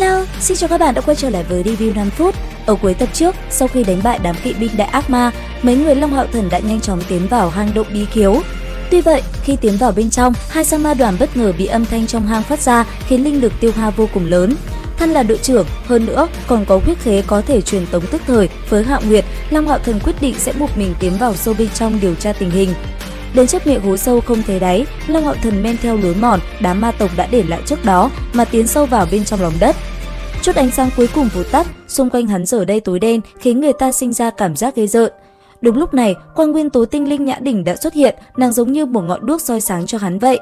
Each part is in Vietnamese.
Hello, xin chào các bạn đã quay trở lại với review 5 phút. Ở cuối tập trước, sau khi đánh bại đám kỵ binh đại ác ma, mấy người Long Hạo Thần đã nhanh chóng tiến vào hang động bí khiếu. Tuy vậy, khi tiến vào bên trong, hai sa ma đoàn bất ngờ bị âm thanh trong hang phát ra khiến linh lực tiêu hao vô cùng lớn. Thân là đội trưởng, hơn nữa còn có huyết khế có thể truyền tống tức thời với Hạo Nguyệt, Long Hạo Thần quyết định sẽ một mình tiến vào sâu bên trong điều tra tình hình. Đến trước miệng hố sâu không thấy đáy, Long Hạo Thần men theo lối mòn đám ma tộc đã để lại trước đó mà tiến sâu vào bên trong lòng đất. Chút ánh sáng cuối cùng vụt tắt, xung quanh hắn giờ đây tối đen khiến người ta sinh ra cảm giác ghê rợn. Đúng lúc này, quang nguyên tố tinh linh Nhã Đỉnh đã xuất hiện, nàng giống như một ngọn đuốc soi sáng cho hắn vậy.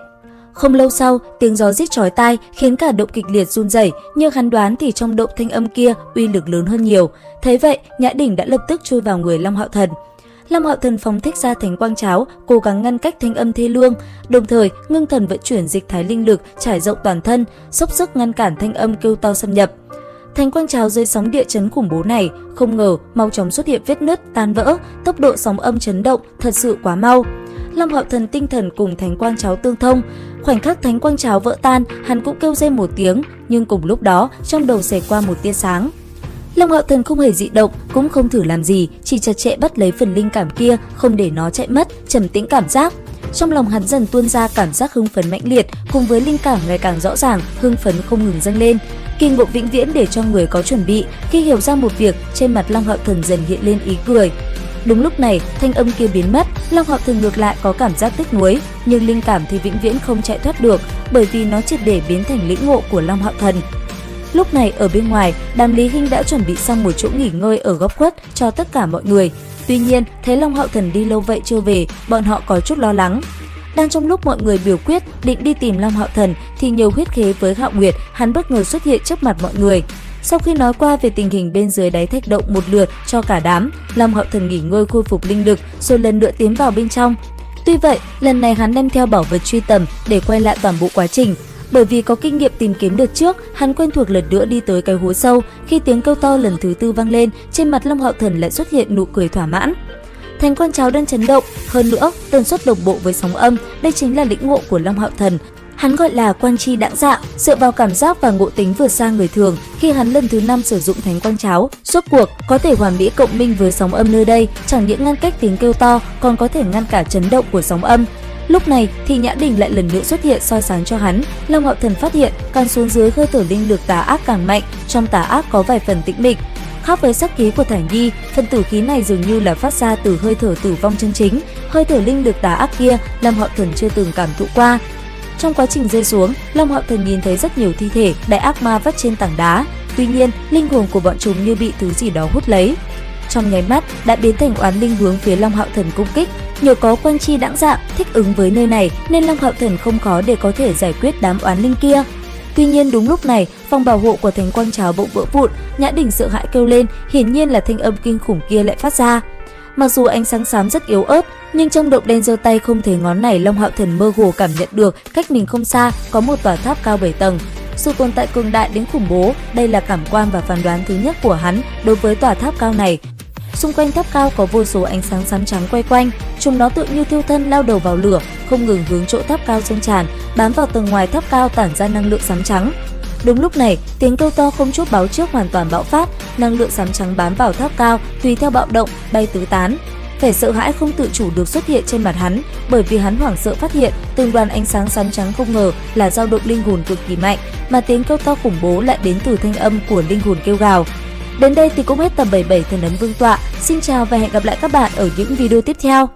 Không lâu sau, tiếng gió rít chói tai khiến cả động kịch liệt run rẩy, nhưng hắn đoán thì trong động thanh âm kia uy lực lớn hơn nhiều. Thấy vậy, Nhã Đỉnh đã lập tức chui vào người Long Hạo Thần. Long Hạo Thần phóng thích ra thánh quang cháo, cố gắng ngăn cách thanh âm thê lương, đồng thời ngưng thần vận chuyển dịch thái linh lực trải rộng toàn thân, dốc sức ngăn cản thanh âm kêu to xâm nhập. Thánh quang cháo dưới sóng địa chấn khủng bố này, không ngờ mau chóng xuất hiện vết nứt, tan vỡ, tốc độ sóng âm chấn động thật sự quá mau. Long Hạo Thần tinh thần cùng thánh quang cháo tương thông, khoảnh khắc thánh quang cháo vỡ tan, hắn cũng kêu rên một tiếng, nhưng cùng lúc đó trong đầu xẹt qua một tia sáng. Long Hạo Thần không hề dị động, cũng không thử làm gì, chỉ chặt chẽ bắt lấy phần linh cảm kia, không để nó chạy mất, trầm tĩnh cảm giác. Trong lòng hắn dần tuôn ra cảm giác hưng phấn mãnh liệt, cùng với linh cảm ngày càng rõ ràng, hưng phấn không ngừng dâng lên. Kinh ngộ vĩnh viễn để cho người có chuẩn bị. Khi hiểu ra một việc, trên mặt Long Hạo Thần dần hiện lên ý cười. Đúng lúc này, thanh âm kia biến mất, Long Hạo Thần ngược lại có cảm giác tiếc nuối, nhưng linh cảm thì vĩnh viễn không chạy thoát được, bởi vì nó triệt để biến thành lĩnh ngộ của Long Hạo Thần. Lúc này ở bên ngoài, đám Lý Hinh đã chuẩn bị xong một chỗ nghỉ ngơi ở góc khuất cho tất cả mọi người. Tuy nhiên, thấy Long Hạo Thần đi lâu vậy chưa về, bọn họ có chút lo lắng. Đang trong lúc mọi người biểu quyết định đi tìm Long Hạo Thần thì nhiều huyết khế với Hạo Nguyệt, hắn bất ngờ xuất hiện trước mặt mọi người. Sau khi nói qua về tình hình bên dưới đáy thạch động một lượt cho cả đám, Long Hạo Thần nghỉ ngơi khôi phục linh lực rồi lần nữa tiến vào bên trong. Tuy vậy, lần này hắn đem theo bảo vật truy tầm để quay lại toàn bộ quá trình. Bởi vì có kinh nghiệm tìm kiếm đợt trước, hắn quen thuộc lần nữa đi tới cái hố sâu. Khi tiếng kêu to lần thứ tư vang lên, trên mặt Long Hạo Thần lại xuất hiện nụ cười thỏa mãn. Thành quang cháo đang chấn động, hơn nữa tần suất đồng bộ với sóng âm, đây chính là lĩnh ngộ của Long Hạo Thần. Hắn gọi là quang chi đãng dạ, dựa vào cảm giác và ngộ tính vượt xa người thường. Khi hắn lần thứ 5 sử dụng thánh quang cháo, rốt cuộc có thể hoàn mỹ cộng minh với sóng âm nơi đây, chẳng những ngăn cách tiếng kêu to, còn có thể ngăn cả chấn động của sóng âm. Lúc này thì Nhã Đỉnh lại lần nữa xuất hiện soi sáng cho hắn. Long Hạo Thần phát hiện càng xuống dưới hơi thở linh lực tà ác càng mạnh, trong tà ác có vài phần tĩnh mịch. Khác với sắc khí của Thải Nhi, phần tử khí này dường như là phát ra từ hơi thở tử vong chân chính. Hơi thở linh lực tà ác kia, Long Hạo Thần chưa từng cảm thụ qua. Trong quá trình rơi xuống, Long Hạo Thần nhìn thấy rất nhiều thi thể đại ác ma vắt trên tảng đá. Tuy nhiên, linh hồn của bọn chúng như bị thứ gì đó hút lấy. Trong nháy mắt đã biến thành oán linh hướng phía Long Hạo Thần công kích. Nhờ có quang chi đãng dạ thích ứng với nơi này nên Long Hạo Thần không khó để có thể giải quyết đám oán linh kia. Tuy nhiên đúng lúc này, phòng bảo hộ của thánh quang cháo bỗng vỡ vụn, Nhã Đỉnh sợ hãi kêu lên, hiển nhiên là thanh âm kinh khủng kia lại phát ra. Mặc dù ánh sáng xám rất yếu ớt, nhưng trong động đen giơ tay không thấy ngón này, Long Hạo Thần mơ hồ cảm nhận được cách mình không xa có một tòa tháp cao 7 tầng. Sự tồn tại cường đại đến khủng bố, đây là cảm quan và phán đoán thứ nhất của hắn đối với tòa tháp cao này. Xung quanh tháp cao có vô số ánh sáng xám trắng quay quanh, chúng nó tự như thiêu thân lao đầu vào lửa, không ngừng hướng chỗ tháp cao dâng tràn, bám vào tầng ngoài tháp cao tản ra năng lượng xám trắng. Đúng lúc này, tiếng kêu to không chút báo trước hoàn toàn bạo phát, năng lượng xám trắng bám vào tháp cao, tùy theo bạo động bay tứ tán. Vẻ sợ hãi không tự chủ được xuất hiện trên mặt hắn, bởi vì hắn hoảng sợ phát hiện từng đoàn ánh sáng xám trắng không ngờ là dao động linh hồn cực kỳ mạnh, mà tiếng kêu to khủng bố lại đến từ thanh âm của linh hồn kêu gào. Đến đây thì cũng hết tập 77 Thần Ấn Vương Tọa. Xin chào và hẹn gặp lại các bạn ở những video tiếp theo.